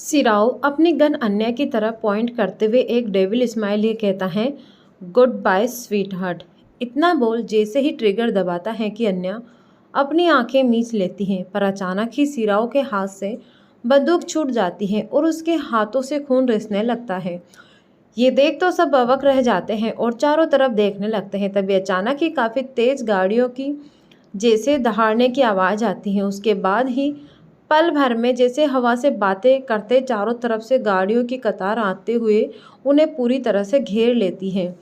सिराओ अपनी गन अन्या की तरफ पॉइंट करते हुए एक डेविल स्माइल लिए कहता है, गुड बाय स्वीट हार्ट। इतना बोल जैसे ही ट्रिगर दबाता है कि अन्या अपनी आंखें मीच लेती हैं, पर अचानक ही सिराओ के हाथ से बंदूक छूट जाती है और उसके हाथों से खून रिसने लगता है। ये देख तो सब अवाक रह जाते हैं और चारों तरफ देखने लगते हैं। तभी अचानक ही काफ़ी तेज गाड़ियों की जैसे दहाड़ने की आवाज़ आती है। उसके बाद ही पल भर में जैसे हवा से बातें करते चारों तरफ से गाड़ियों की कतार आते हुए उन्हें पूरी तरह से घेर लेती है।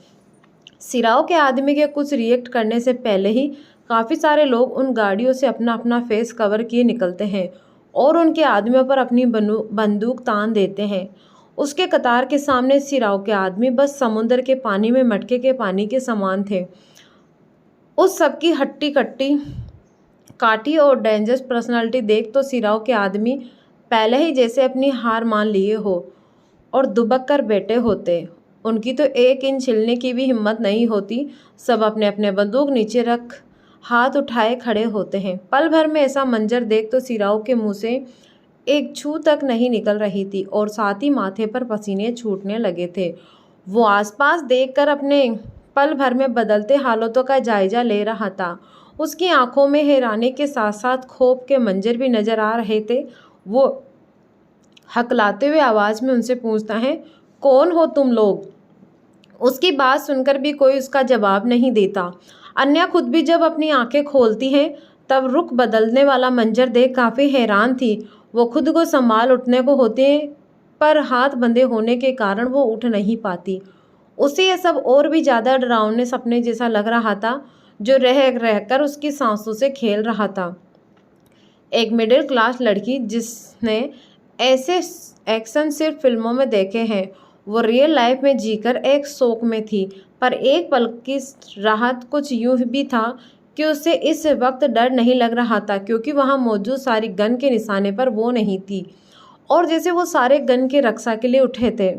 सिराओं के आदमी के कुछ रिएक्ट करने से पहले ही काफ़ी सारे लोग उन गाड़ियों से अपना अपना फेस कवर किए निकलते हैं और उनके आदमियों पर अपनी बंदूक तान देते हैं। उसके कतार के सामने सिराओं के आदमी बस समुद्र के पानी में मटके के पानी के समान थे। उस सबकी हट्टी कट्टी काठी और डेंजरस पर्सनालिटी देख तो सिराओं के आदमी पहले ही जैसे अपनी हार मान लिए हो और दुबक कर बैठे होते। उनकी तो एक इंच हिलने की भी हिम्मत नहीं होती। सब अपने अपने बंदूक नीचे रख हाथ उठाए खड़े होते हैं। पल भर में ऐसा मंजर देख तो सिराओं के मुंह से एक छू तक नहीं निकल रही थी और साथ ही माथे पर पसीने छूटने लगे थे। वो आसपास देखकर अपने पल भर में बदलते हालातों का जायजा ले रहा था। उसकी आंखों में हैरानी के साथ साथ खौफ के मंजर भी नजर आ रहे थे। वो हकलाते हुए आवाज़ में उनसे पूछता है, कौन हो तुम लोग? उसकी बात सुनकर भी कोई उसका जवाब नहीं देता। अन्या खुद भी जब अपनी आंखें खोलती हैं तब रुख बदलने वाला मंजर देख काफ़ी हैरान थी। वो खुद को संभाल उठने को होते पर हाथ बंधे होने के कारण वो उठ नहीं पाती। उसे ये सब और भी ज़्यादा डरावने सपने जैसा लग रहा था जो रह रहकर उसकी सांसों से खेल रहा था। एक मिडिल क्लास लड़की जिसने ऐसे एक्शन सिर्फ फिल्मों में देखे हैं, वो रियल लाइफ में जीकर एक शौक में थी। पर एक पल की राहत कुछ यूं भी था कि उसे इस वक्त डर नहीं लग रहा था, क्योंकि वहाँ मौजूद सारी गन के निशाने पर वो नहीं थी और जैसे वो सारे गन के रक्षा के लिए उठे थे।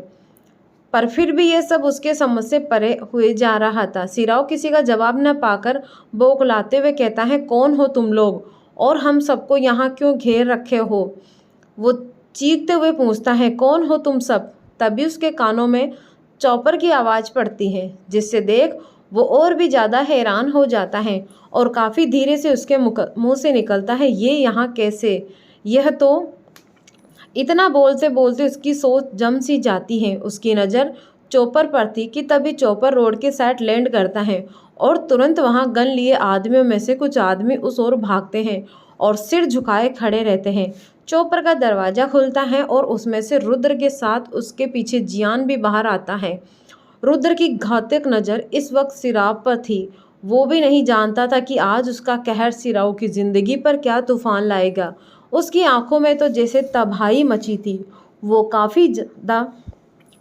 पर फिर भी ये सब उसके समझ से परे हुए जा रहा था। सिराओ किसी का जवाब न पाकर बौखलाते हुए कहता है, कौन हो तुम लोग और हम सबको यहाँ क्यों घेर रखे हो? वो चीखते हुए पूछता है, कौन हो तुम सब? तभी उसके कानों में चॉपर की आवाज़ पड़ती है, जिससे देख वो और भी ज़्यादा हैरान हो जाता है और काफ़ी धीरे से उसके मुंह से निकलता है, ये यहाँ कैसे? यह तो इतना बोलते बोलते उसकी सोच जम सी जाती है। उसकी नज़र चॉपर पर थी कि तभी चॉपर रोड के साइड लैंड करता है और तुरंत वहां गन लिए आदमियों में से कुछ आदमी उस ओर भागते हैं और सिर झुकाए खड़े रहते हैं। चॉपर का दरवाज़ा खुलता है और उसमें से रुद्र के साथ उसके पीछे जियान भी बाहर आता है। रुद्र की घातक नज़र इस वक्त सिराव पर थी। वो भी नहीं जानता था कि आज उसका कहर सिराव की ज़िंदगी पर क्या तूफान लाएगा। उसकी आंखों में तो जैसे तबाही मची थी। वो काफ़ी ज़्यादा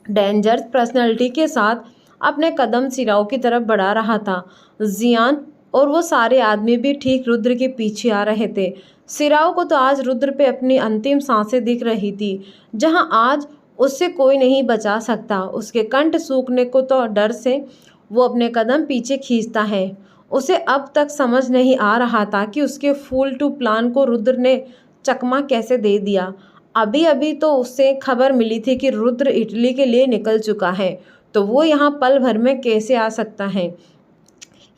डेंजरस पर्सनैलिटी के साथ अपने कदम सिराव की तरफ बढ़ा रहा था। जियान और वो सारे आदमी भी ठीक रुद्र के पीछे आ रहे थे। सिराव को तो आज रुद्र पे अपनी अंतिम सांसें दिख रही थी, जहां आज उससे कोई नहीं बचा सकता। उसके कंठ सूखने को तो डर से वो अपने कदम पीछे खींचता है। उसे अब तक समझ नहीं आ रहा था कि उसके फूल टू प्लान को रुद्र ने चकमा कैसे दे दिया। अभी अभी तो उससे खबर मिली थी कि रुद्र इटली के लिए निकल चुका है, तो वो यहाँ पल भर में कैसे आ सकता है?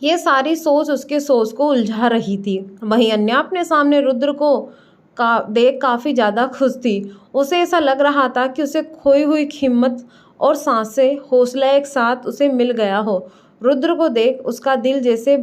ये सारी सोच उसके सोच को उलझा रही थी। वहीं अन्या अपने सामने रुद्र को देख काफ़ी ज़्यादा खुश थी। उसे ऐसा लग रहा था कि उसे खोई हुई हिम्मत और सांसें हौसला एक साथ उसे मिल गया हो। रुद्र को देख उसका दिल जैसे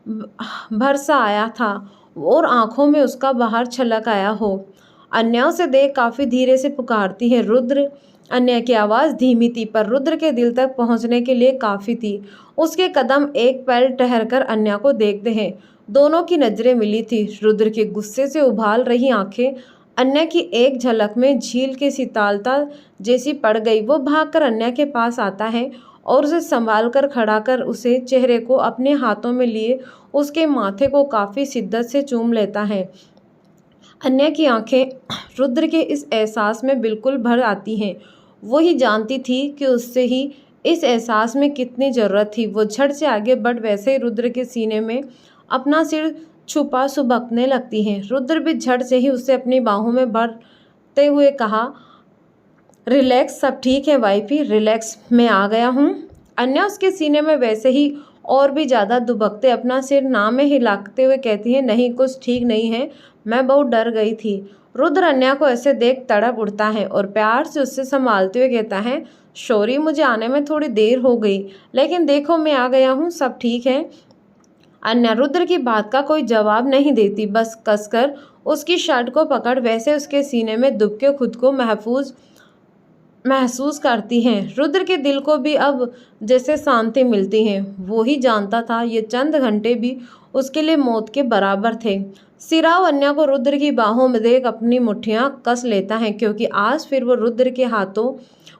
भर सा आया था और आंखों में उसका बाहर छलक आया हो। अन्या उसे देख काफ़ी धीरे से पुकारती है, रुद्र। अन्या की आवाज़ धीमी थी पर रुद्र के दिल तक पहुंचने के लिए काफ़ी थी। उसके कदम एक पल ठहरकर अन्या को देखते हैं। दोनों की नज़रें मिली थी। रुद्र के गुस्से से उबाल रही आंखें अन्या की एक झलक में झील की शीतलता जैसी पड़ गई। वो भागकर अन्या के पास आता है और उसे संभाल कर खड़ा कर उसे चेहरे को अपने हाथों में लिए उसके माथे को काफ़ी शिद्दत से चूम लेता है। अन्या की आंखें रुद्र के इस एहसास में बिल्कुल भर आती हैं। वो ही जानती थी कि उससे ही इस एहसास में कितनी ज़रूरत थी। वो झट से आगे बढ़ वैसे ही रुद्र के सीने में अपना सिर छुपा सुबकने लगती हैं। रुद्र भी झट से ही उसे अपनी बाहों में भरते हुए कहा, रिलैक्स, सब ठीक है वाइफी, रिलैक्स, मैं आ गया हूँ। अन्या उसके सीने में वैसे ही और भी ज़्यादा दुबकते अपना सिर ना में हिलाते हुए कहती है, नहीं कुछ ठीक नहीं है, मैं बहुत डर गई थी। रुद्र अन्या को ऐसे देख तड़प उठता है और प्यार से उससे संभालते हुए कहता है, शौरी मुझे आने में थोड़ी देर हो गई, लेकिन देखो मैं आ गया हूँ, सब ठीक है। अन्या रुद्र की बात का कोई जवाब नहीं देती, बस कसकर उसकी शर्ट को पकड़ वैसे उसके सीने में दुबके खुद को महसूस करती हैं। रुद्र के दिल को भी अब जैसे शांति मिलती है। वो ही जानता था ये चंद घंटे भी उसके लिए मौत के बराबर थे। सिराव अन्या को रुद्र की बाहों में देख अपनी मुट्ठियां कस लेता है, क्योंकि आज फिर वो रुद्र के हाथों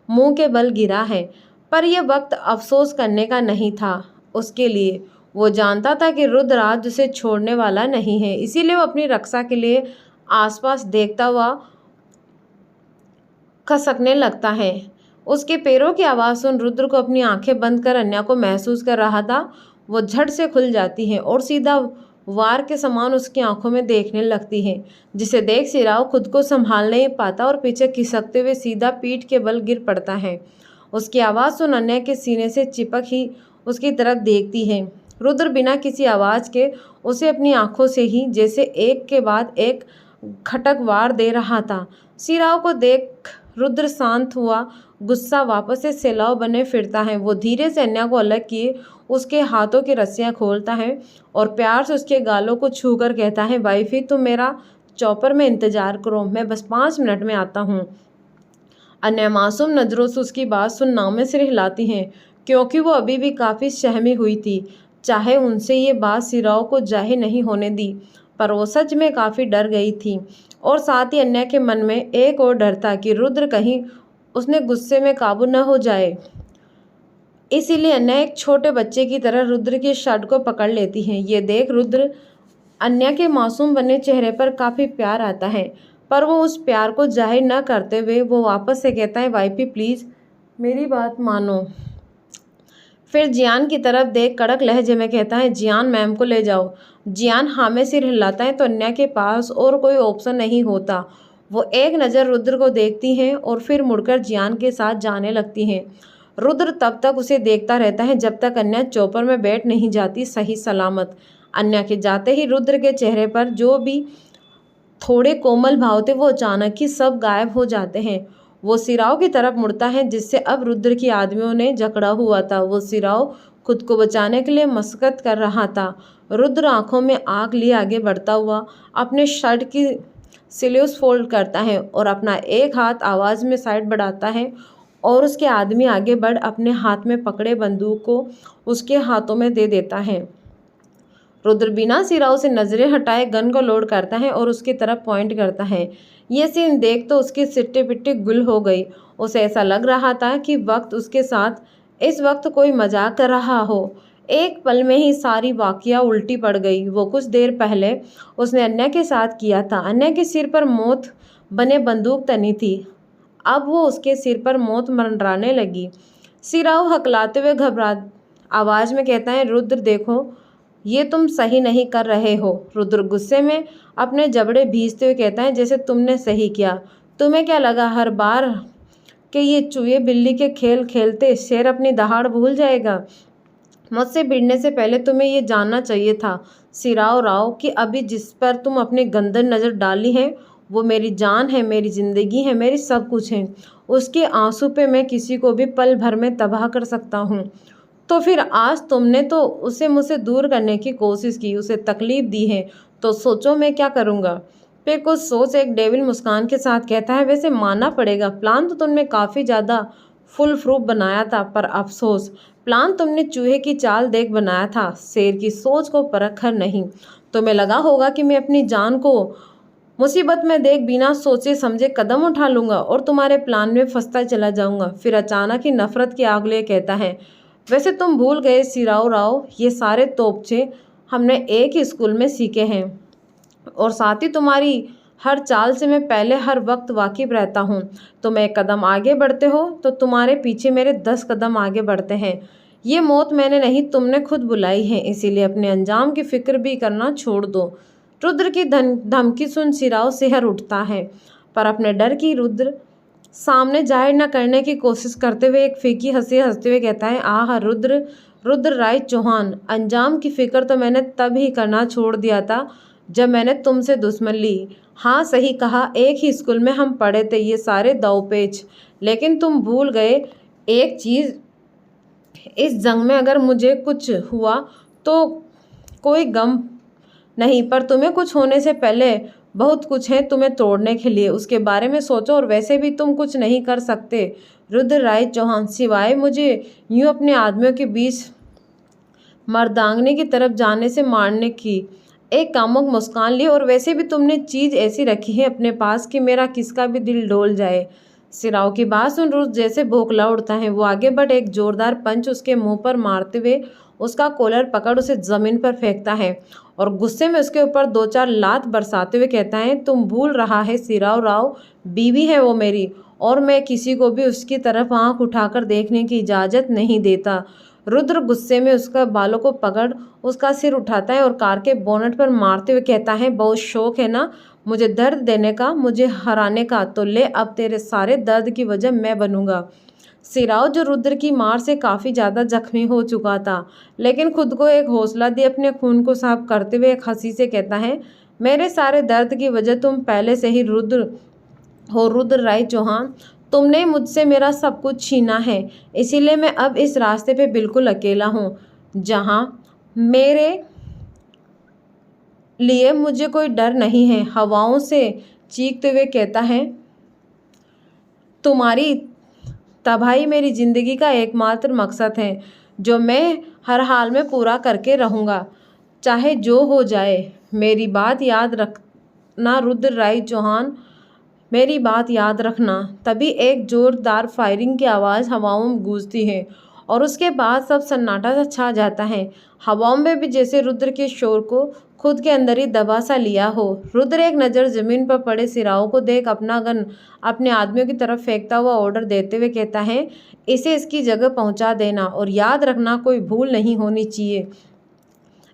मुंह के बल गिरा है। पर यह वक्त अफसोस करने का नहीं था उसके लिए। वो जानता था कि रुद्र आज उसे छोड़ने वाला नहीं है, इसीलिए वो अपनी रक्षा के लिए आसपास देखता हुआ खसकने लगता है। उसके पैरों की आवाज़ सुन रुद्र को अपनी आंखें बंद कर अन्या को महसूस कर रहा था। वो झट से खुल जाती हैं और सीधा वार के समान उसकी आंखों में देखने लगती है, जिसे देख सिराव खुद को संभाल नहीं पाता और पीछे खिसकते हुए सीधा पीठ के बल गिर पड़ता है। उसकी आवाज़ सुन अन्या के सीने से चिपक ही उसकी तरफ देखती है। रुद्र बिना किसी आवाज़ के उसे अपनी आंखों से ही जैसे एक के बाद एक खटक वार दे रहा था। सिराव को देख रुद्र शांत हुआ गुस्सा वापस से सैलाव बने फिरता है। वो धीरे से अन्या को अलग किए उसके हाथों की रस्सियां खोलता है और प्यार से उसके गालों को छूकर कहता है, वाइफी तुम मेरा चौपर में इंतजार करो, मैं बस 5 मिनट में आता हूँ। अन्या मासूम नजरों से उसकी बात सुन नाव सिर हिलाती हैं, क्योंकि वो अभी भी काफ़ी सहमी हुई थी। चाहे उनसे ये बात सिराव को जाहिर नहीं होने दी, पर वो सच में काफ़ी डर गई थी। और साथ ही अन्या के मन में एक और डर था कि रुद्र कहीं उसने गुस्से में काबू न हो जाए। इसीलिए अन्या एक छोटे बच्चे की तरह रुद्र की शर्ट को पकड़ लेती है। ये देख रुद्र अन्या के मासूम बने चेहरे पर काफ़ी प्यार आता है, पर वो उस प्यार को जाहिर न करते हुए वो वापस से कहता है, वाइफी प्लीज़ मेरी बात मानो। फिर जियान की तरफ देख कड़क लहजे में कहता है, जियान मैम को ले जाओ। जियान हाँ में सिर हिलाता है तो अन्या के पास और कोई ऑप्शन नहीं होता। वो एक नज़र रुद्र को देखती हैं और फिर मुड़कर जियान के साथ जाने लगती हैं। रुद्र तब तक उसे देखता रहता है जब तक अन्या चौपर में बैठ नहीं जाती सही सलामत। अन्या के जाते ही रुद्र के चेहरे पर जो भी थोड़े कोमल भाव थे वो अचानक ही सब गायब हो जाते हैं। वो सिराव की तरफ मुड़ता है जिससे अब रुद्र की आदमियों ने जकड़ा हुआ था। वो सिराव खुद को बचाने के लिए मशक्कत कर रहा था। रुद्र आंखों में आग लिए आगे बढ़ता हुआ अपने शर्ट की स्लीव्स फोल्ड करता है और अपना एक हाथ आवाज़ में साइड बढ़ाता है और उसके आदमी आगे बढ़ अपने हाथ में पकड़े बंदूक को उसके हाथों में दे देता है। रुद्र बिना सिराव से नजरें हटाए गन को लोड करता है और उसकी तरफ पॉइंट करता है। ये सीन देख तो उसकी सिट्टी पिट्टी गुल हो गई। उसे ऐसा लग रहा था कि वक्त उसके साथ इस वक्त कोई मजाक कर रहा हो। एक पल में ही सारी वाकया उल्टी पड़ गई। वो कुछ देर पहले उसने अन्या के साथ किया था। अन्या के सिर पर मौत बने बंदूक तनी थी, अब वो उसके सिर पर मौत मंडराने लगी। सिराव हकलाते हुए घबरा आवाज़ में कहता है, रुद्र देखो ये तुम सही नहीं कर रहे हो। रुद्र गुस्से में अपने जबड़े भींचते हुए कहता है, जैसे तुमने सही किया। तुम्हें क्या लगा हर बार कि ये चूहे बिल्ली के खेल खेलते शेर अपनी दहाड़ भूल जाएगा? मुझसे भिड़ने से पहले तुम्हें ये जानना चाहिए था सिराव राव कि अभी जिस पर तुम अपनी गंदन नज़र डाली है वो मेरी जान है, मेरी ज़िंदगी है, मेरी सब कुछ है। उसके आंसू पे मैं किसी को भी पल भर में तबाह कर सकता हूँ। तो फिर आज तुमने तो उसे मुझसे दूर करने की कोशिश की, उसे तकलीफ दी है, तो सोचो मैं क्या करूँगा। फिर कुछ सोच एक डेविल मुस्कान के साथ कहता है, वैसे मानना पड़ेगा प्लान तो तुमने काफ़ी ज़्यादा फुल प्रूफ बनाया था, पर अफसोस प्लान तुमने चूहे की चाल देख बनाया था, शेर की सोच को परख कर नहीं। तुम्हें लगा होगा कि मैं अपनी जान को मुसीबत में देख बिना सोचे समझे कदम उठा लूँगा और तुम्हारे प्लान में फंसता चला जाऊँगा। फिर अचानक ही नफरत की आग ले कहता है, वैसे तुम भूल गए सिराव राव, ये सारे तोपचे हमने एक ही स्कूल में सीखे हैं और साथ ही तुम्हारी हर चाल से मैं पहले हर वक्त वाकिफ रहता हूँ। तुम एक कदम आगे बढ़ते हो तो तुम्हारे पीछे मेरे 10 कदम आगे बढ़ते हैं। ये मौत मैंने नहीं तुमने खुद बुलाई है, इसीलिए अपने अंजाम की फिक्र भी करना छोड़ दो। रुद्र की धमकी सुन सिराव सिहर उठता है, पर अपने डर की रुद्र सामने जाहिर न करने की कोशिश करते हुए एक फीकी हंसी हंसते हुए कहता है, आह रुद्र, रुद्र राय चौहान, अंजाम की फिक्र तो मैंने तब ही करना छोड़ दिया था जब मैंने तुमसे दुश्मन ली। हाँ सही कहा, एक ही स्कूल में हम पढ़े थे ये सारे दावपेच। लेकिन तुम भूल गए एक चीज़, इस जंग में अगर मुझे कुछ हुआ तो कोई गम नहीं, पर तुम्हें कुछ होने से पहले बहुत कुछ है तुम्हें तोड़ने के लिए, उसके बारे में सोचो। और वैसे भी तुम कुछ नहीं कर सकते रुद्र राय चौहान, सिवाय मुझे यूं अपने आदमियों के बीच मर्दांगनी की तरफ जाने से मारने की। एक कामुक मुस्कान ली, और वैसे भी तुमने चीज़ ऐसी रखी है अपने पास कि मेरा किसका भी दिल डोल जाए। सिराव की बात सुन रुद्र जैसे भोंकला उठता है। वो आगे बढ़ एक जोरदार पंच उसके मुंह पर मारते हुए उसका कॉलर पकड़ उसे जमीन पर फेंकता है और गुस्से में उसके ऊपर 2-4 लात बरसाते हुए कहता है, तुम भूल रहा है सिराव राव, बीवी है वो मेरी, और मैं किसी को भी उसकी तरफ आंख उठाकर देखने की इजाज़त नहीं देता। रुद्र गुस्से में उसका बालों को पकड़ उसका सिर उठाता है और कार के बोनट पर मारते हुए कहता है, बहुत शौक है ना मुझे दर्द देने का, मुझे हराने का, तो ले अब तेरे सारे दर्द की वजह मैं बनूंगा। सिराव जो रुद्र की मार से काफ़ी ज़्यादा जख्मी हो चुका था, लेकिन खुद को एक हौसला दे अपने खून को साफ करते हुए एक हंसी से कहता है, मेरे सारे दर्द की वजह तुम पहले से ही रुद्र हो रुद्र राय चौहान। तुमने मुझसे मेरा सब कुछ छीना है, इसीलिए मैं अब इस रास्ते पे बिल्कुल अकेला हूँ जहाँ मेरे लिए मुझे कोई डर नहीं है। हवाओं से चीखते हुए कहता है, तुम्हारी तबाही मेरी ज़िंदगी का एकमात्र मकसद है जो मैं हर हाल में पूरा करके रहूँगा, चाहे जो हो जाए। मेरी बात याद रखना रुद्र राय चौहान, मेरी बात याद रखना। तभी एक जोरदार फायरिंग की आवाज़ हवाओं में गूंजती है और उसके बाद सब सन्नाटा सा छा जाता है। हवाओं में भी जैसे रुद्र के शोर को खुद के अंदर ही दबा सा लिया हो। रुद्र एक नज़र ज़मीन पर पड़े सिराओं को देख अपना गन अपने आदमियों की तरफ फेंकता हुआ ऑर्डर देते हुए कहता है, इसे इसकी जगह पहुंचा देना और याद रखना कोई भूल नहीं होनी चाहिए।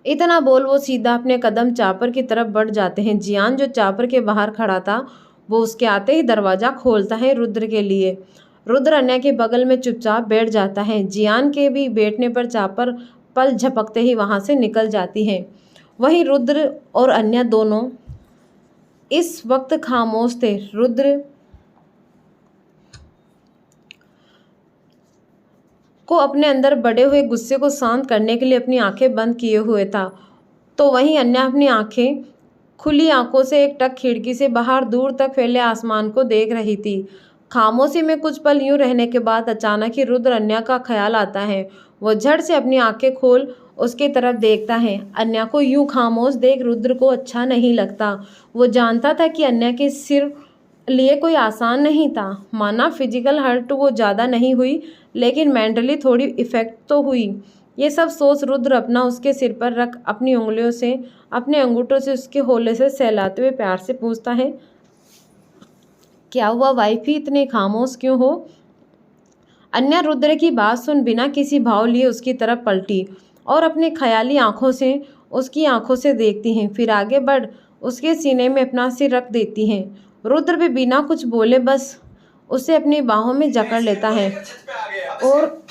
इतना बोल वो सीधा अपने कदम चापर की तरफ बढ़ जाते हैं। जियान जो चापर के बाहर खड़ा था वो उसके आते ही दरवाज़ा खोलता है रुद्र के लिए। रुद्र अन्या के बगल में चुपचाप बैठ जाता है। जियान के भी बैठने पर चापर पल झपकते ही वहाँ से निकल जाती है। वहीं रुद्र और अन्या दोनों इस वक्त खामोश थे। रुद्र को अपने अंदर बढ़े हुए गुस्से को शांत करने के लिए अपनी आंखें बंद किए हुए था, तो वहीं अन्या अपनी आंखें खुली आंखों से एकटक खिड़की से बाहर दूर तक फैले आसमान को देख रही थी। खामोशी में कुछ पल यूं रहने के बाद अचानक ही रुद्र अन्या का ख्याल आता है। वो झट से अपनी आंखें खोल उसकी तरफ देखता है। अन्या को यूं खामोश देख रुद्र को अच्छा नहीं लगता। वो जानता था कि अन्या के सिर लिए कोई आसान नहीं था। माना फिजिकल हर्ट वो ज़्यादा नहीं हुई, लेकिन मेंटली थोड़ी इफ़ेक्ट तो हुई। ये सब सोच रुद्र अपना उसके सिर पर रख अपनी उंगलियों से अपने अंगूठों से उसके होले से सहलाते हुए प्यार से पूछता है, क्या हुआ वाइफ ही इतने खामोश क्यों हो? अन्या रुद्र की बात सुन बिना किसी भाव लिए उसकी तरफ पलटी और अपने ख्याली आंखों से उसकी आंखों से देखती हैं, फिर आगे बढ़ उसके सीने में अपना सिर रख देती हैं। रुद्र भी बिना कुछ बोले बस उसे अपनी बाहों में जकड़ लेता है और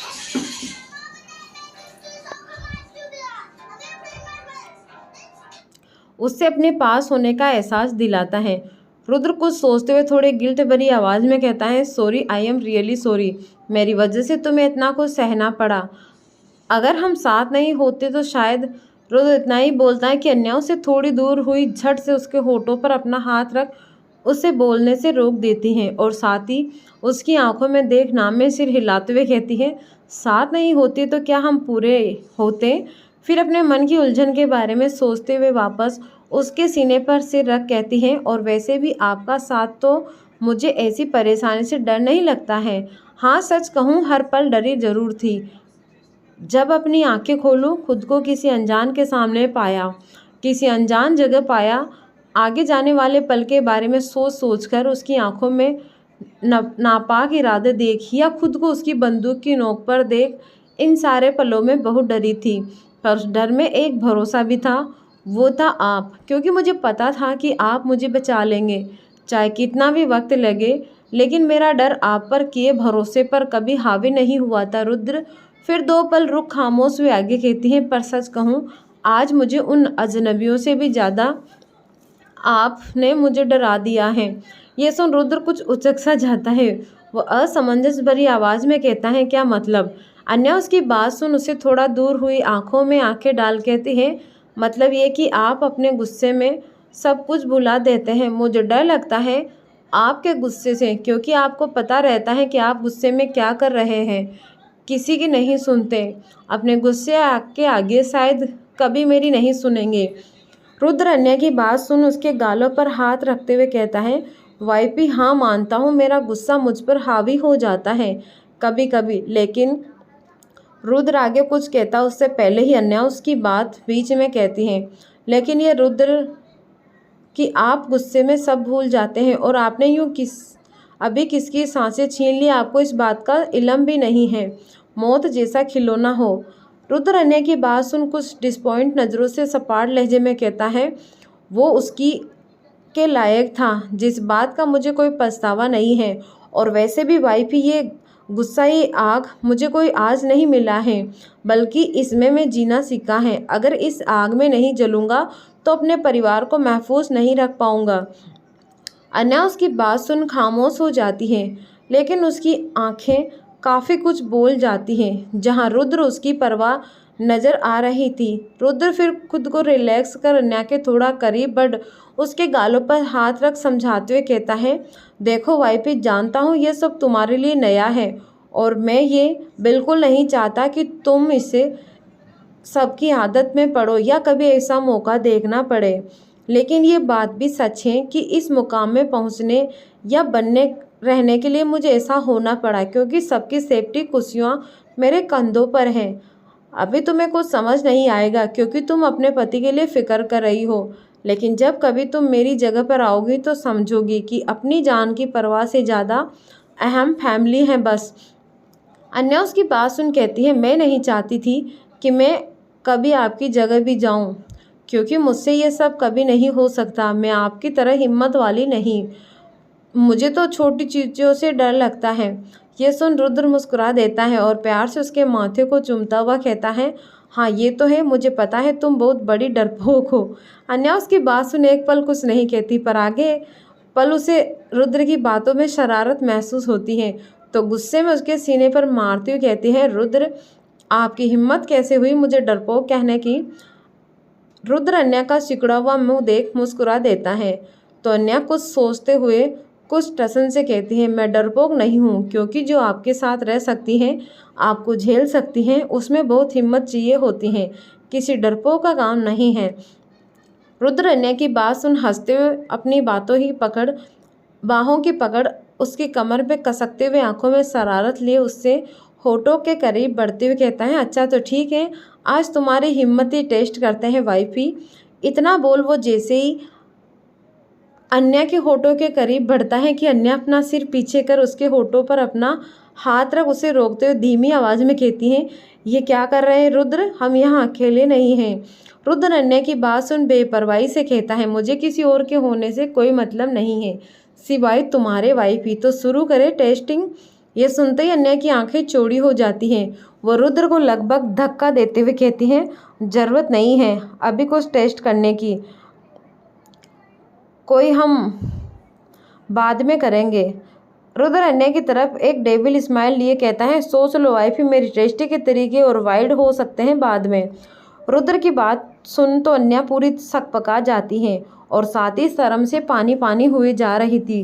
उससे अपने पास होने का एहसास दिलाता है। रुद्र कुछ सोचते हुए थोड़े गिल्ट भरी आवाज़ में कहता है, sorry, I am really sorry, मेरी वजह से तुम्हें इतना कुछ सहना पड़ा। अगर हम साथ नहीं होते तो शायद। रुद्र इतना ही बोलता है कि अन्या उससे थोड़ी दूर हुई झट से उसके होठों पर अपना हाथ रख उसे बोलने से रोक देती हैं और साथ ही उसकी आंखों में देख नाम में सिर हिलाते हुए कहती है, साथ नहीं होती तो क्या हम पूरे होते? फिर अपने मन की उलझन के बारे में सोचते हुए वापस उसके सीने पर सिर रख कहती हैं, और वैसे भी आपका साथ तो मुझे ऐसी परेशानी से डर नहीं लगता है। हाँ सच कहूँ हर पल डरी जरूर थी। जब अपनी आंखें खोलूं खुद को किसी अनजान के सामने पाया, किसी अनजान जगह पाया। आगे जाने वाले पल के बारे में सोच सोचकर उसकी आंखों में नापाक इरादे देख या खुद को उसकी बंदूक की नोक पर देख, इन सारे पलों में बहुत डरी थी। पर उस डर में एक भरोसा भी था, वो था आप, क्योंकि मुझे पता था कि आप मुझे बचा लेंगे, चाहे कितना भी वक्त लगे। लेकिन मेरा डर आप पर किए भरोसे पर कभी हावी नहीं हुआ था। रुद्र फिर 2 पल रुक खामोश हुए आगे कहती हैं, पर सच कहूँ आज मुझे उन अजनबियों से भी ज़्यादा आपने मुझे डरा दिया है। ये सुन रुद्र कुछ उचक सा जाता है। वो असमंजस भरी आवाज़ में कहता है, क्या मतलब? अन्या उसकी बात सुन उसे थोड़ा दूर हुई आंखों में आंखें डाल कहती है, मतलब ये कि आप अपने गुस्से में सब कुछ भुला देते हैं। मुझे डर लगता है आपके गुस्से से, क्योंकि आपको पता रहता है कि आप गुस्से में क्या कर रहे हैं। किसी की नहीं सुनते, अपने गुस्से के आगे शायद कभी मेरी नहीं सुनेंगे। रुद्र अन्या की बात सुन उसके गालों पर हाथ रखते हुए कहता है, वाइपी हाँ मानता हूँ मेरा गुस्सा मुझ पर हावी हो जाता है कभी कभी, लेकिन रुद्र आगे कुछ कहता उससे पहले ही अन्या उसकी बात बीच में कहती है, लेकिन ये रुद्र कि आप गुस्से में सब भूल जाते हैं और आपने यूँ अभी किसकी सांसें छीन ली आपको इस बात का इल्म भी नहीं है। मौत जैसा खिलौना हो। रुद्र अन्य की बात सुन कुछ डिसपॉइंट नज़रों से सपाट लहजे में कहता है, वो उसकी के लायक था जिस बात का मुझे कोई पछतावा नहीं है। और वैसे भी वाइफी ये गुस्सा ये आग मुझे कोई आज नहीं मिला है, बल्कि इसमें मैं जीना सीखा है। अगर इस आग में नहीं जलूँगा तो अपने परिवार को महफूज नहीं रख पाऊँगा। अन्या उसकी बात सुन खामोश हो जाती है, लेकिन उसकी आंखें काफ़ी कुछ बोल जाती हैं। जहाँ रुद्र उसकी परवाह नज़र आ रही थी। रुद्र फिर खुद को रिलैक्स कर अन्या के थोड़ा करीब बढ़ उसके गालों पर हाथ रख समझाते हुए कहता है, देखो वाइपी जानता हूँ ये सब तुम्हारे लिए नया है और मैं ये बिल्कुल नहीं चाहता कि तुम इसे सबकी आदत में पड़ो या कभी ऐसा मौका देखना पड़े। लेकिन ये बात भी सच है कि इस मुकाम में पहुंचने या बनने रहने के लिए मुझे ऐसा होना पड़ा, क्योंकि सबकी सेफ्टी कुर्सियाँ मेरे कंधों पर हैं। अभी तुम्हें कुछ समझ नहीं आएगा क्योंकि तुम अपने पति के लिए फ़िक्र कर रही हो, लेकिन जब कभी तुम मेरी जगह पर आओगी तो समझोगी कि अपनी जान की परवाह से ज़्यादा अहम फैमिली है बस। अन्या उसकी बात सुन कहती है, मैं नहीं चाहती थी कि मैं कभी आपकी जगह भी जाऊं, क्योंकि मुझसे ये सब कभी नहीं हो सकता। मैं आपकी तरह हिम्मत वाली नहीं, मुझे तो छोटी चीज़ों से डर लगता है। ये सुन रुद्र मुस्कुरा देता है और प्यार से उसके माथे को चूमता हुआ कहता है, हाँ ये तो है, मुझे पता है तुम बहुत बड़ी डरपोक हो। अन्या उसकी बात सुन एक पल कुछ नहीं कहती, पर आगे पल उसे रुद्र की बातों में शरारत महसूस होती है, तो गुस्से में उसके सीने पर मारती हुई कहती है, रुद्र आपकी हिम्मत कैसे हुई मुझे डरपोक कहने की? रुद्र अन्या का सिकुड़ा हुआ मुंह देख मुस्कुरा देता है, तो अन्या कुछ सोचते हुए कुछ टसन से कहती है, मैं डरपोक नहीं हूँ, क्योंकि जो आपके साथ रह सकती हैं, आपको झेल सकती हैं, उसमें बहुत हिम्मत चाहिए होती है, किसी डरपोक का काम नहीं है। रुद्र अन्या की बात सुन हंसते हुए अपनी बाहों की पकड़ उसकी कमर पे कसकते हुए आंखों में शरारत लिए उससे होठों के करीब बढ़ते हुए कहता है, अच्छा तो ठीक है, आज तुम्हारी हिम्मत ही टेस्ट करते हैं वाइफी। इतना बोल वो जैसे ही अन्या के होठों के करीब बढ़ता है कि अन्या अपना सिर पीछे कर उसके होठों पर अपना हाथ रख उसे रोकते हुए धीमी आवाज़ में कहती हैं, ये क्या कर रहे हैं रुद्र, हम यहाँ अकेले नहीं हैं। रुद्र अन्या की बात सुन बेपरवाही से कहता है, मुझे किसी और के होने से कोई मतलब नहीं है सिवाय तुम्हारे वाइफी, तो शुरू करे टेस्टिंग। ये सुनते ही अन्या की आंखें चौड़ी हो जाती हैं। वो रुद्र को लगभग धक्का देते हुए कहती हैं, ज़रूरत नहीं है अभी कुछ टेस्ट करने की, कोई हम बाद में करेंगे। रुद्र अन्य की तरफ एक डेविल स्माइल लिए कहता है, सोच लो वाइफी, मेरी टेस्टी के तरीके और वाइड हो सकते हैं बाद में। रुद्र की बात सुन तो अन्या पूरी सकपका जाती है और साथ ही शर्म से पानी पानी हुए जा रही थी,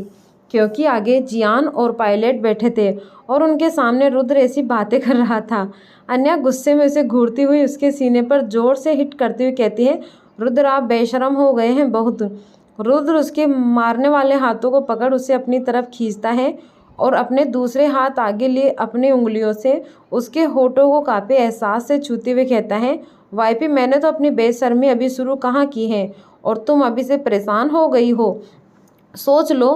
क्योंकि आगे जियान और पायलट बैठे थे और उनके सामने रुद्र ऐसी बातें कर रहा था। अन्या गुस्से में उसे घूरती हुई उसके सीने पर जोर से हिट करती हुई कहती है, रुद्र आप बेशरम हो गए हैं बहुत। रुद्र उसके मारने वाले हाथों को पकड़ उसे अपनी तरफ खींचता है और अपने दूसरे हाथ आगे लिए अपनी उंगलियों से उसके होठों को काफी एहसास से छूते हुए कहता है, वाइपी मैंने तो अपनी बेशर्मी अभी शुरू कहाँ की है और तुम अभी से परेशान हो गई हो। सोच लो,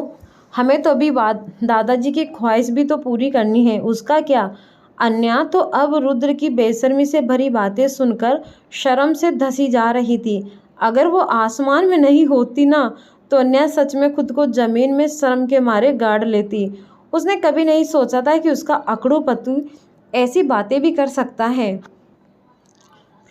हमें तो अभी दादाजी की ख्वाहिश भी तो पूरी करनी है, उसका क्या? अन्या तो अब रुद्र की बेशर्मी से भरी बातें सुनकर शर्म से धसी जा रही थी। अगर वो आसमान में नहीं होती ना तो अन्या सच में खुद को जमीन में शर्म के मारे गाड़ लेती। उसने कभी नहीं सोचा था कि उसका अकड़ू पति ऐसी बातें भी कर सकता है।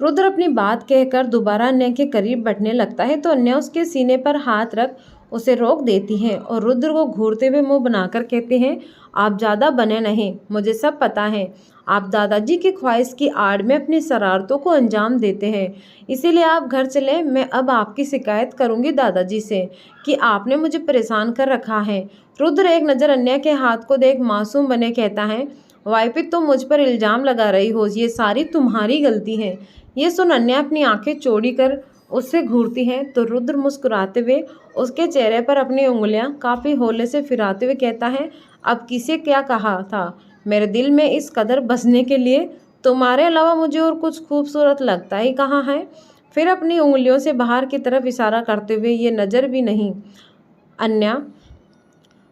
रुद्र अपनी बात कहकर दोबारा अन्या के करीब बढ़ने लगता है तो अन्या उसके सीने पर हाथ रख उसे रोक देती है और रुद्र को घूरते हुए मुंह बनाकर कहते हैं, आप ज़्यादा बने नहीं, मुझे सब पता है। आप दादाजी की ख्वाहिश की आड़ में अपनी शरारतों को अंजाम देते हैं, इसीलिए आप घर चलें। मैं अब आपकी शिकायत करूंगी दादाजी से कि आपने मुझे परेशान कर रखा है। रुद्र एक नज़र अन्या के हाथ को देख मासूम बने कहता है, वाइफी तुम मुझ पर इल्ज़ाम लगा रही हो, ये सारी तुम्हारी गलती है। ये सुन अन्या अपनी आंखें चौड़ी कर उससे घूरती है तो रुद्र मुस्कुराते हुए उसके चेहरे पर अपनी उंगलियां काफ़ी हौले से फिराते हुए कहता है, अब किसे क्या कहा था, मेरे दिल में इस कदर बसने के लिए तुम्हारे अलावा मुझे और कुछ खूबसूरत लगता ही कहाँ है। फिर अपनी उंगलियों से बाहर की तरफ इशारा करते हुए ये नज़र भी नहीं। अन्या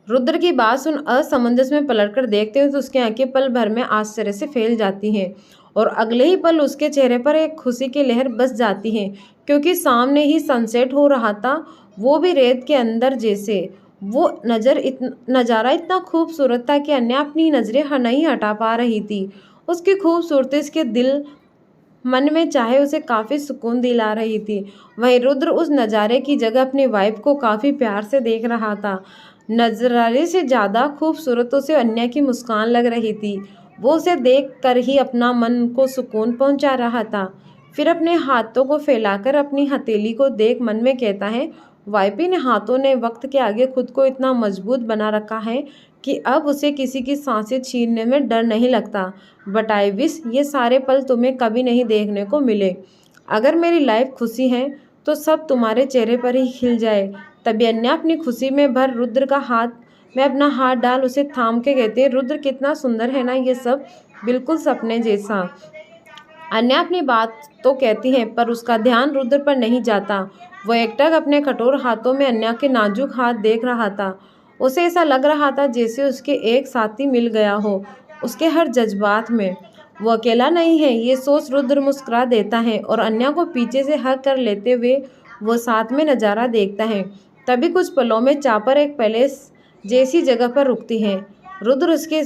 रुद्र की बात सुन असमंजस में पलटकर देखते हुए तो उसकी आंखें पल भर में आश्चर्य से फैल जाती हैं और अगले ही पल उसके चेहरे पर एक खुशी की लहर बस जाती है क्योंकि सामने ही सनसेट हो रहा था, वो भी रेत के अंदर जैसे। वो नज़ारा इतना खूबसूरत था कि अन्या अपनी नज़रें नहीं हटा पा रही थी। उसकी खूबसूरती उसके दिल मन में चाहे उसे काफ़ी सुकून दिला रही थी। वहीं रुद्र उस नज़ारे की जगह अपनी वाइफ को काफ़ी प्यार से देख रहा था। नज़ारे से ज़्यादा खूबसूरत उसे अन्या की मुस्कान लग रही थी। वो उसे देख कर ही अपना मन को सुकून पहुंचा रहा था। फिर अपने हाथों को फैलाकर अपनी हथेली को देख मन में कहता है, वाइपी ने हाथों ने वक्त के आगे खुद को इतना मजबूत बना रखा है कि अब उसे किसी की सांसें छीनने में डर नहीं लगता। बट आई विश ये सारे पल तुम्हें कभी नहीं देखने को मिले। अगर मेरी लाइफ खुशी है तो सब तुम्हारे चेहरे पर ही खिल जाए। तभी अन्या अपनी खुशी में भर रुद्र का हाथ में अपना हाथ डाल उसे थाम के कहते हैं, रुद्र कितना सुंदर है ना ये सब, बिल्कुल सपने जैसा। अन्या अपनी बात तो कहती है पर उसका ध्यान रुद्र पर नहीं जाता। वो एकटक अपने कठोर हाथों में अन्या के नाजुक हाथ देख रहा था। उसे ऐसा लग रहा था जैसे उसके एक साथी मिल गया हो उसके हर जज्बात में। वो अकेला नहीं है ये सोच रुद्र मुस्कुरा देता है और अन्या को पीछे से हक कर लेते हुए वो साथ में नज़ारा देखता है। तभी कुछ पलों में चापर एक पैलेस जैसी जगह पर रुकती है। रुद्र उसके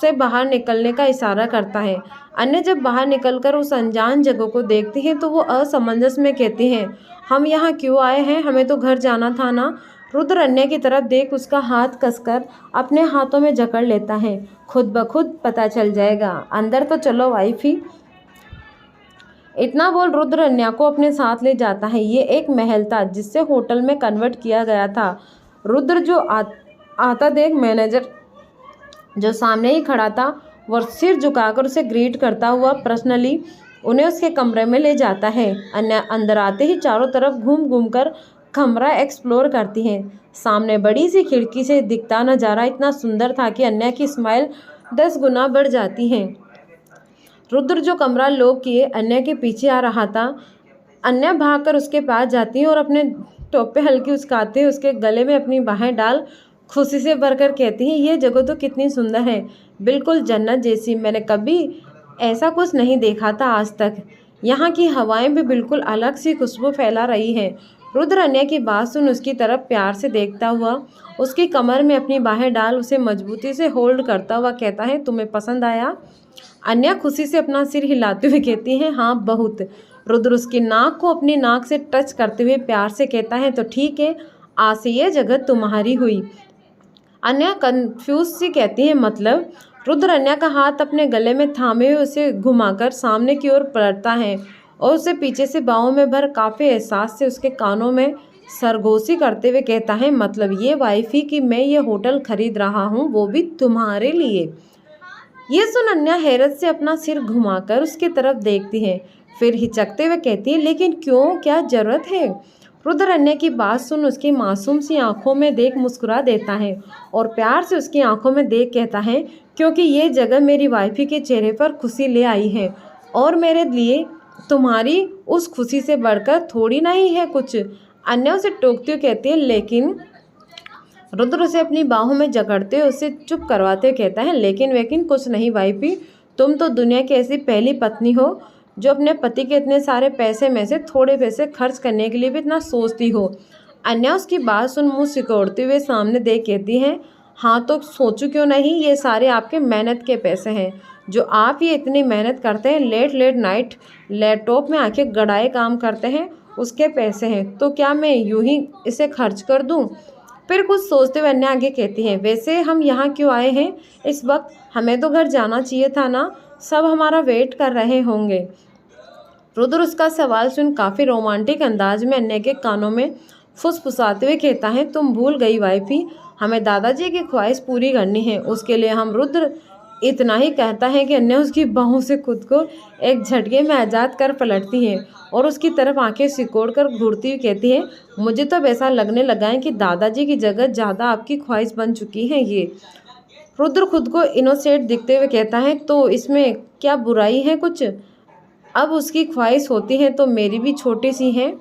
से बाहर निकलने का इशारा करता है। अन्य जब बाहर निकलकर उस अनजान जगह को देखती हैं तो वो असमंजस में कहती हैं, हम यहाँ क्यों आए हैं, हमें तो घर जाना था ना। रुद्र अन्य की तरफ देख उसका हाथ कसकर अपने हाथों में जकड़ लेता है, खुद ब खुद पता चल जाएगा, अंदर तो चलो वाइफी। इतना बोल रुद्र अन्या को अपने साथ ले जाता है। ये एक महल था जिससे होटल में कन्वर्ट किया गया था। रुद्र जो आता देख मैनेजर जो सामने ही खड़ा था वो सिर झुकाकर उसे ग्रीट करता हुआ पर्सनली उन्हें उसके कमरे में ले जाता है। अन्या अंदर आते ही चारों तरफ घूम घूम कर कमरा एक्सप्लोर करती हैं। सामने बड़ी सी खिड़की से दिखता नज़ारा इतना सुंदर था कि अन्या की स्माइल 10 गुना बढ़ जाती है। रुद्र जो कमरा लॉक किए अन्या के पीछे आ रहा था। अन्या भागकर उसके पास जाती है और अपने टॉप पे हल्की उचकाते हुए उसके गले में अपनी बाहें डाल खुशी से भरकर कहती है, ये जगह तो कितनी सुंदर है, बिल्कुल जन्नत जैसी। मैंने कभी ऐसा कुछ नहीं देखा था आज तक। यहाँ की हवाएं भी बिल्कुल अलग सी खुशबू फैला रही है। रुद्र अन्या की बात सुन उसकी तरफ प्यार से देखता हुआ उसकी कमर में अपनी बाहें डाल उसे मजबूती से होल्ड करता हुआ कहता है, तुम्हें पसंद आया। अन्या खुशी से अपना सिर हिलाते हुए कहती है, हाँ बहुत। रुद्र उसकी नाक को अपनी नाक से टच करते हुए प्यार से कहता है, तो ठीक है, आज से ये जगह तुम्हारी हुई। अन्या कंफ्यूज सी कहती है, मतलब। रुद्र अन्या का हाथ अपने गले में थामे हुए उसे घुमाकर सामने की ओर पलटता है और उसे पीछे से बाहों में भर काफ़ी एहसास से उसके कानों में सरगोशी करते हुए कहता है, मतलब ये वाइफी कि मैं ये होटल खरीद रहा हूँ, वो भी तुम्हारे लिए। ये सुन अन्या हैरत से अपना सिर घुमाकर उसकी तरफ देखती है, फिर हिचकते हुए कहती है, लेकिन क्यों, क्या ज़रूरत है। रुद्र अन्या की बात सुन उसकी मासूम सी आंखों में देख मुस्कुरा देता है और प्यार से उसकी आंखों में देख कहता है, क्योंकि ये जगह मेरी वाइफी के चेहरे पर खुशी ले आई है और मेरे लिए तुम्हारी उस खुशी से बढ़कर थोड़ी नहीं है कुछ। अन्या उसे टोकती हुई कहती है, लेकिन। रुद्र उसे अपनी बाहों में जकड़ते हुए उसे चुप करवाते हुए कहता है, लेकिन वेकिन कुछ नहीं वाइफी, तुम तो दुनिया की ऐसी पहली पत्नी हो जो अपने पति के इतने सारे पैसे में से थोड़े पैसे खर्च करने के लिए भी इतना सोचती हो। अन्या उसकी बात सुन मुंह सिकोड़ते हुए सामने देख कहती है, हाँ तो सोचूं क्यों नहीं, ये सारे आपके मेहनत के पैसे हैं। जो आप ये इतनी मेहनत करते हैं, लेट लेट नाइट लैपटॉप में आके गड़ाए काम करते हैं, उसके पैसे हैं। तो क्या मैं यूं ही इसे खर्च कर दूं? फिर कुछ सोचते हुए अन्या आगे कहती है, वैसे हम यहाँ क्यों आए हैं इस वक्त? हमें तो घर जाना चाहिए था ना, सब हमारा वेट कर रहे होंगे। रुद्र उसका सवाल सुन काफ़ी रोमांटिक अंदाज में अन्य के कानों में फुसफुसाते हुए कहता है, तुम भूल गई वाइफी, हमें दादाजी की ख्वाहिश पूरी करनी है, उसके लिए हम रुद्र। इतना ही कहता है कि अन्य उसकी बाहों से खुद को एक झटके में आज़ाद कर पलटती है और उसकी तरफ आंखें सिकोड़ कर घूरती हुई कहती है, मुझे तो अब ऐसा लगने लगा है कि दादाजी की जगह ज़्यादा आपकी ख्वाहिश बन चुकी है ये। रुद्र खुद को इनोसेंट दिखते हुए कहता है, तो इसमें क्या बुराई है कुछ? अब उसकी ख्वाहिश होती है तो मेरी भी छोटी सी है।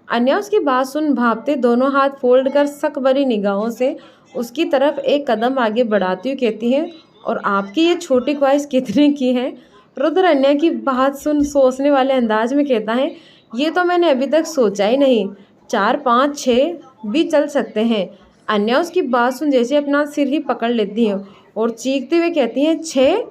अन्या उसकी बात सुन भापते दोनों हाथ फोल्ड कर शक भरी निगाहों से उसकी तरफ एक कदम आगे बढ़ाती हुई कहती है, और आपकी ये छोटी ख्वाहिश कितने की है? रुद्र अन्या की बात सुन सोचने वाले अंदाज में कहता है, ये तो मैंने अभी तक सोचा ही नहीं, 4 5 6 भी चल सकते हैं। अन्या उसकी बात सुन जैसे अपना सिर ही पकड़ लेती है और चीखते हुए कहती है, 6?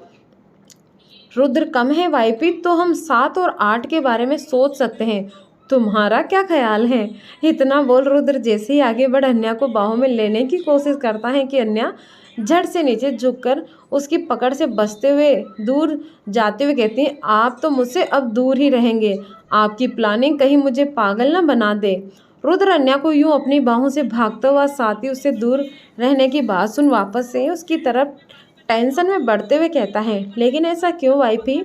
रुद्र कम है वाइफी, तो हम 7 और 8 के बारे में सोच सकते हैं, तुम्हारा क्या ख्याल है? इतना बोल रुद्र जैसे ही आगे बढ़ अन्या को बाहों में लेने की कोशिश करता है कि अन्या झट से नीचे झुककर उसकी पकड़ से बचते हुए दूर जाते हुए कहती हैं, आप तो मुझसे अब दूर ही रहेंगे, आपकी प्लानिंग कहीं मुझे पागल न बना दे। रुद्र अन्या को यूं अपनी बाहों से भागता हुआ साथ ही उससे दूर रहने की बात सुन वापस से उसकी तरफ टेंशन में बढ़ते हुए कहता है, लेकिन ऐसा क्यों वाइफी?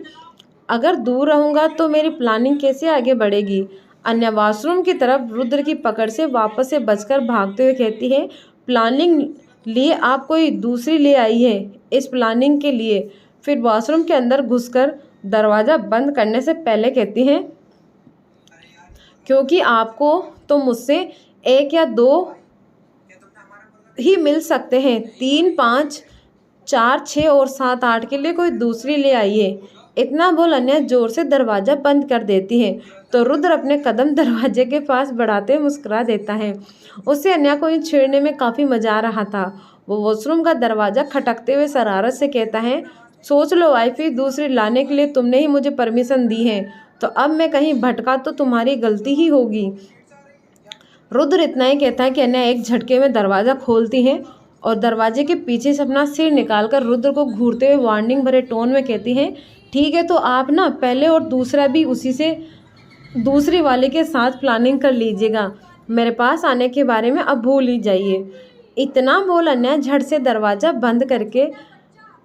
अगर दूर रहूँगा तो मेरी प्लानिंग कैसे आगे बढ़ेगी? अन्या वॉशरूम की तरफ रुद्र की पकड़ से वापस से बचकर भागते हुए कहती है, प्लानिंग लिए आप कोई दूसरी ले आई है इस प्लानिंग के लिए? फिर वॉशरूम के अंदर घुसकर दरवाज़ा बंद करने से पहले कहती है, क्योंकि आपको तो मुझसे 1 या 2 ही मिल सकते हैं, 3 5 4 6 और 7 8 के लिए कोई दूसरी ले आइए। इतना बोल अन्या जोर से दरवाज़ा बंद कर देती है तो रुद्र अपने कदम दरवाजे के पास बढ़ाते हुए मुस्कुरा देता है। उससे अन्या को इन छेड़ने में काफ़ी मजा आ रहा था। वो वॉशरूम का दरवाज़ा खटकते हुए शरारत से कहता है, सोच लो वाइफी, दूसरी लाने के लिए तुमने ही मुझे परमिशन दी है, तो अब मैं कहीं भटका तो तुम्हारी गलती ही होगी। रुद्र इतना ही कहता है कि अन्या एक झटके में दरवाज़ा खोलती है और दरवाजे के पीछे से अपना सिर निकालकर रुद्र को घूरते हुए वार्निंग भरे टोन में कहती है, ठीक है तो आप ना पहले और दूसरा भी उसी से दूसरी वाले के साथ प्लानिंग कर लीजिएगा, मेरे पास आने के बारे में अब भूल ही जाइए। इतना बोल अन्या झट से दरवाज़ा बंद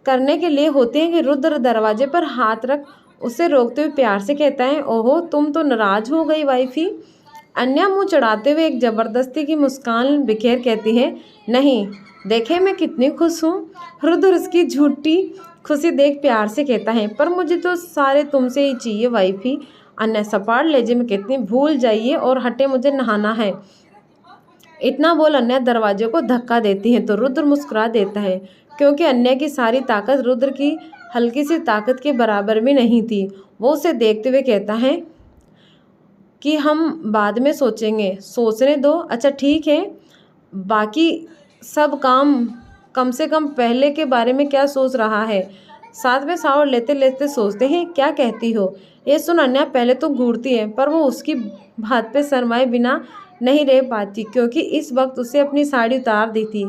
करने के लिए होते हैं कि रुद्र दरवाजे पर हाथ रख उसे रोकते हुए प्यार से कहता है, ओहो तुम तो नाराज़ हो गई वाइफी। अन्या मुंह चढ़ाते हुए एक ज़बरदस्ती की मुस्कान बिखेर कहती है, नहीं देखे मैं कितनी खुश हूँ। रुद्र उसकी झूठी खुशी देख प्यार से कहता है, पर मुझे तो सारे तुमसे ही चाहिए वाइफी। अन्या सपाट लहजे में कहती है, भूल जाइए और हटे, मुझे नहाना है। इतना बोल अन्या दरवाजे को धक्का देती है तो रुद्र मुस्कुरा देता है, क्योंकि अन्या की सारी ताकत रुद्र की हल्की सी ताकत के बराबर भी नहीं थी। वो उसे देखते हुए कहता है कि हम बाद में सोचेंगे, सोचने दो। अच्छा ठीक है, बाकी सब काम कम से कम पहले के बारे में क्या सोच रहा है? साथ में शावर लेते लेते सोचते हैं, क्या कहती हो? ये सुन अन्या पहले तो घूरती है, पर वो उसकी बात पे शर्माए बिना नहीं रह पाती, क्योंकि इस वक्त उसे अपनी साड़ी उतार दी थी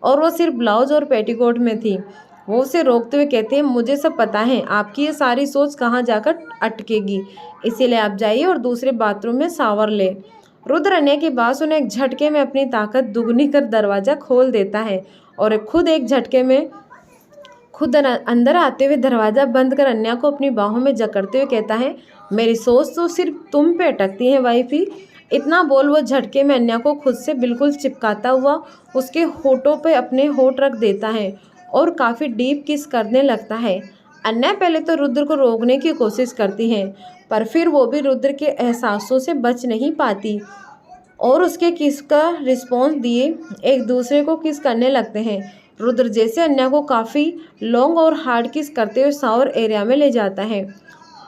और वो सिर्फ ब्लाउज और पेटीकोट में थी। वो उसे रोकते हुए कहते हैं, मुझे सब पता है आपकी ये सारी सोच कहाँ जाकर अटकेगी, इसीलिए आप जाइए और दूसरे बाथरूम में शावर ले। रुद्र अन्या की बात सुने एक झटके में अपनी ताकत दुगनी कर दरवाज़ा खोल देता है और खुद एक झटके में खुद अंदर आते हुए दरवाज़ा बंद कर अन्या को अपनी बाहों में जकड़ते हुए कहता है, मेरी सोच तो सिर्फ तुम पे अटकती है वाइफी। इतना बोल वो झटके में अन्या को खुद से बिल्कुल चिपकाता हुआ उसके होठों पे अपने होठ रख देता है और काफ़ी डीप किस करने लगता है। अन्या पहले तो रुद्र को रोकने की कोशिश करती है, पर फिर वो भी रुद्र के एहसासों से बच नहीं पाती और उसके किस का रिस्पॉन्स दिए एक दूसरे को किस करने लगते हैं। रुद्र जैसे अन्या को काफ़ी लॉन्ग और हार्ड किस करते हुए शावर एरिया में ले जाता है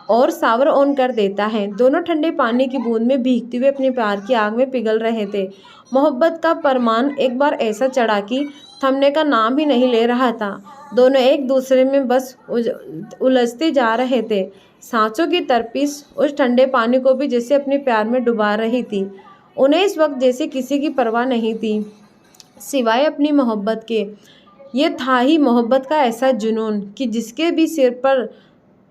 और शावर ऑन कर देता है। दोनों ठंडे पानी की बूंद में भीगते हुए अपने प्यार की आग में पिघल रहे थे। मोहब्बत का परमान एक बार ऐसा चढ़ा कि थमने का नाम ही नहीं ले रहा था। दोनों एक दूसरे में बस उलझते जा रहे थे। सांसों की तरपीस उस ठंडे पानी को भी जैसे अपने प्यार में डुबा रही थी। उन्हें इस वक्त जैसे किसी की परवाह नहीं थी सिवाय अपनी मोहब्बत के। ये था ही मोहब्बत का ऐसा जुनून कि जिसके भी सिर पर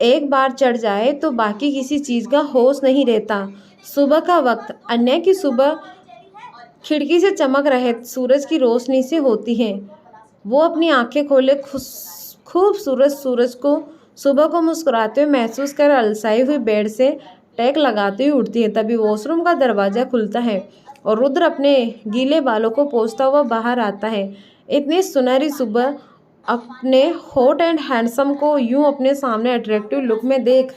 एक बार चढ़ जाए तो बाकी किसी चीज़ का होश नहीं रहता। सुबह का वक्त, अन्य की सुबह खिड़की से चमक रहे सूरज की रोशनी से होती है। वो अपनी आंखें खोले खूबसूरत सूरज को सुबह को मुस्कुराते हुए महसूस कर अलसाई हुई बेड से टैक लगाते हुए उठती है। तभी वॉशरूम का दरवाज़ा खुलता है और रुद्र अपने गीले बालों को पोंछता हुआ बाहर आता है। इतनी सुनहरी सुबह अपने हॉट एंड हैंडसम को यूं अपने सामने अट्रैक्टिव लुक में देख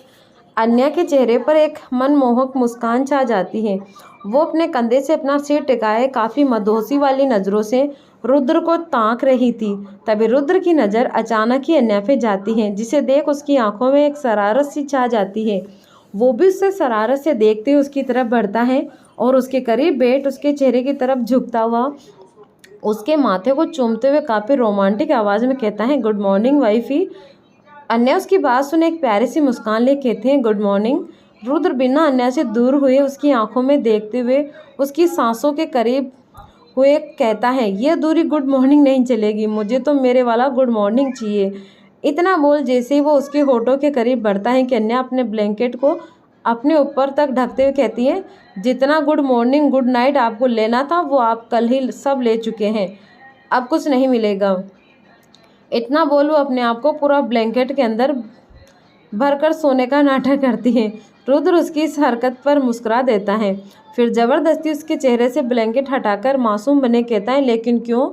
अन्या के चेहरे पर एक मनमोहक मुस्कान छा जाती है। वो अपने कंधे से अपना सिर टिकाए काफ़ी मदहोशी वाली नज़रों से रुद्र को ताक रही थी। तभी रुद्र की नज़र अचानक ही अन्या पे जाती है, जिसे देख उसकी आंखों में एक शरारत सी छा जाती है। वो भी उससे शरारत से देखते हुए उसकी तरफ बढ़ता है और उसके करीब बैठ उसके चेहरे की तरफ झुकता हुआ उसके माथे को चूमते हुए काफ़ी रोमांटिक आवाज़ में कहता है, गुड मॉर्निंग वाइफी। अन्या उसकी बात सुने एक प्यारी सी मुस्कान ले कहते हैं, गुड मॉर्निंग। रुद्र बिना अन्या से दूर हुए उसकी आंखों में देखते हुए उसकी सांसों के करीब हुए कहता है, ये दूरी गुड मॉर्निंग नहीं चलेगी, मुझे तो मेरे वाला गुड मॉर्निंग चाहिए। इतना बोल जैसे ही वो उसके होठों के करीब बढ़ता है कि अन्या अपने ब्लैंकेट को अपने ऊपर तक ढकते हुए कहती है, जितना गुड मॉर्निंग गुड नाइट आपको लेना था वो आप कल ही सब ले चुके हैं, अब कुछ नहीं मिलेगा। इतना बोल वो अपने आप को पूरा ब्लैंकेट के अंदर भरकर सोने का नाटक करती है। रुद्र उसकी इस हरकत पर मुस्कुरा देता है, फिर ज़बरदस्ती उसके चेहरे से ब्लैंकेट हटाकर मासूम बने कहता है, लेकिन क्यों?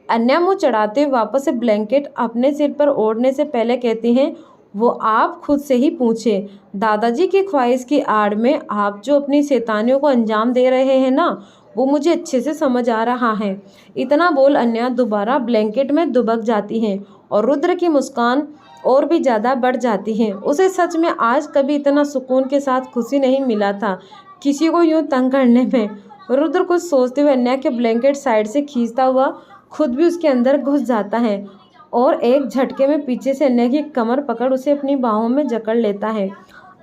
अन्या मुँह चढ़ाते हुए वापस से ब्लैंकेट अपने सिर पर ओढ़ने से पहले कहती हैं, वो आप खुद से ही पूछे। दादाजी की ख्वाहिश की आड़ में आप जो अपनी शैतानियों को अंजाम दे रहे हैं ना, वो मुझे अच्छे से समझ आ रहा है। इतना बोल अन्या दोबारा ब्लैंकेट में दुबक जाती है और रुद्र की मुस्कान और भी ज़्यादा बढ़ जाती है। उसे सच में आज कभी इतना सुकून के साथ खुशी नहीं मिला था किसी को यूं तंग करने में। रुद्र कुछ सोचते हुए अन्या के ब्लैंकेट साइड से खींचता हुआ खुद भी उसके अंदर घुस जाता है और एक झटके में पीछे से अन्या की कमर पकड़ उसे अपनी बाहों में जकड़ लेता है।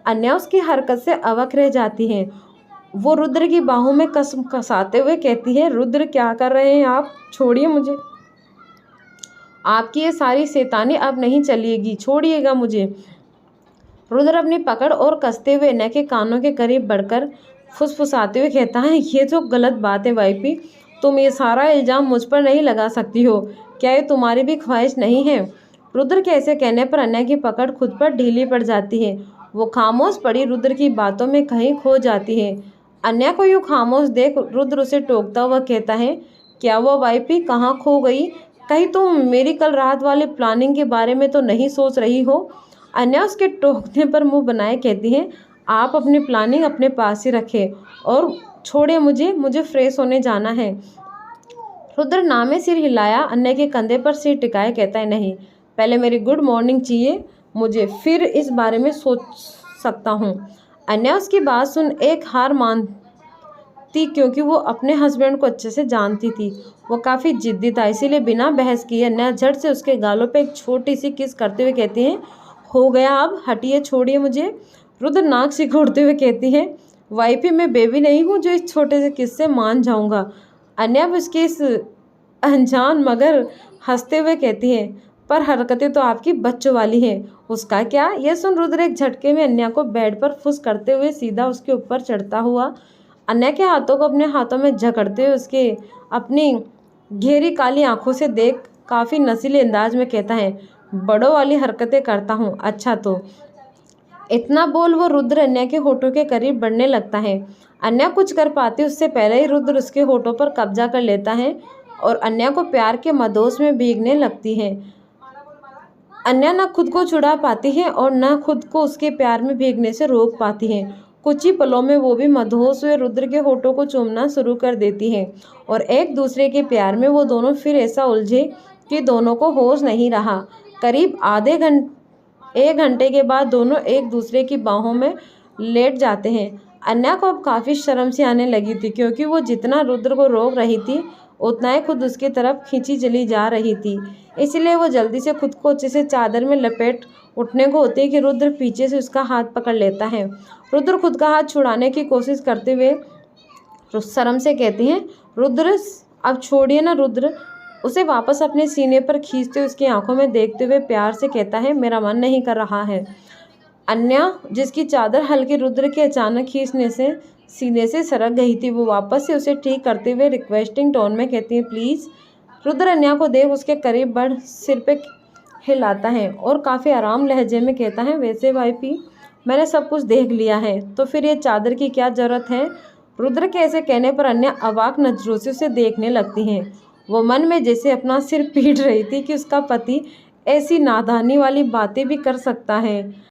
अन्या उसकी हरकत से अवाक रह जाती है। वो रुद्र की बाहों में कसम कसाते हुए कहती है, रुद्र क्या कर रहे हैं आप? छोड़िए मुझे, आपकी ये सारी शैतानी अब नहीं चलेगी, छोड़िएगा मुझे। रुद्र अपनी पकड़ और कसते हुए अन्या के कानों के करीब बढ़कर फुसफुसाते हुए कहता है, ये तो गलत बात है वाइफी, तुम ये सारा इल्ज़ाम मुझ पर नहीं लगा सकती हो, क्या ये तुम्हारी भी ख्वाहिश नहीं है? रुद्र के ऐसे कहने पर अन्या की पकड़ खुद पर ढीली पड़ जाती है। वो खामोश पड़ी रुद्र की बातों में कहीं खो जाती है। अन्या को यूँ खामोश देख रुद्र उसे टोकता हुआ कहता है, क्या वो वाइफी कहाँ खो गई? कहीं तुम मेरी कल रात वाली प्लानिंग के बारे में तो नहीं सोच रही हो? अन्या उसके टोकने पर मुंह बनाए कहती है, आप अपनी प्लानिंग अपने पास ही रखें और छोड़े मुझे फ्रेश होने जाना है। रुद्र नामे सिर हिलाया अन्या के कंधे पर सिर टिकाए कहता है, नहीं, पहले मेरी गुड मॉर्निंग चाहिए मुझे, फिर इस बारे में सोच सकता हूँ। अन्या उसकी बात सुन एक हार मानती, क्योंकि वो अपने हस्बैंड को अच्छे से जानती थी। वो काफ़ी जिद्दी था, इसीलिए बिना बहस किए अन्या झट से उसके गालों पे एक छोटी सी किस करते हुए कहती हैं, हो गया अब हटिए, छोड़िए मुझे। रुद्र नाक सिकोड़ते हुए कहती है, वाइफी मैं बेबी नहीं हूँ जो इस छोटे से किस से मान जाऊँगा। अन्या भी उसके इस अनजान मगर हंसते हुए कहती है, पर हरकतें तो आपकी बच्चों वाली हैं। उसका क्या? यह सुन रुद्र एक झटके में अन्या को बेड पर फुस करते हुए सीधा उसके ऊपर चढ़ता हुआ अन्या के हाथों को अपने हाथों में जकड़ते हुए उसके अपनी घेरी काली आंखों से देख काफ़ी नशीले अंदाज में कहता है, बड़ों वाली हरकतें करता हूँ, अच्छा तो। इतना बोल वो रुद्र अन्या के होठों के करीब बढ़ने लगता है। अन्या कुछ कर पाती उससे पहले ही रुद्र उसके होठों पर कब्जा कर लेता है और अन्या को प्यार के मदोस में भीगने लगती है। अन्या न खुद को छुड़ा पाती है और न खुद को उसके प्यार में भीगने से रोक पाती है। कुछ ही पलों में वो भी मदहोश हुए रुद्र के होठों को चूमना शुरू कर देती है और एक दूसरे के प्यार में वो दोनों फिर ऐसा उलझे कि दोनों को होश नहीं रहा। करीब आधे घंटे 1 घंटे के बाद दोनों एक दूसरे की बाहों में लेट जाते हैं। अन्या को अब काफ़ी शर्म सी आने लगी थी, क्योंकि वो जितना रुद्र को रोक रही थी उतना ही खुद उसकी तरफ खींची चली जा रही थी। इसलिए वो जल्दी से खुद को अच्छे से चादर में लपेट उठने को होती है कि रुद्र पीछे से उसका हाथ पकड़ लेता है। रुद्र खुद का हाथ छुड़ाने की कोशिश करते हुए शर्म से कहती हैं, रुद्र अब छोड़िए ना। रुद्र उसे वापस अपने सीने पर खींचते हुए उसकी आंखों में देखते हुए प्यार से कहता है, मेरा मन नहीं कर रहा है। अन्या, जिसकी चादर हल्के रुद्र के अचानक खींचने से सीने से सरक गई थी, वो वापस से उसे ठीक करते हुए रिक्वेस्टिंग टोन में कहती है, प्लीज़। रुद्र अन्या को देख उसके करीब बढ़ सिर पे हिलाता है और काफ़ी आराम लहजे में कहता है, वैसे भाई पी, मैंने सब कुछ देख लिया है, तो फिर ये चादर की क्या ज़रूरत है। रुद्र के ऐसे कहने पर अन्या अवाक नजरों से उसे देखने लगती हैं। वो मन में जैसे अपना सिर पीट रही थी कि उसका पति ऐसी नादानी वाली बातें भी कर सकता है।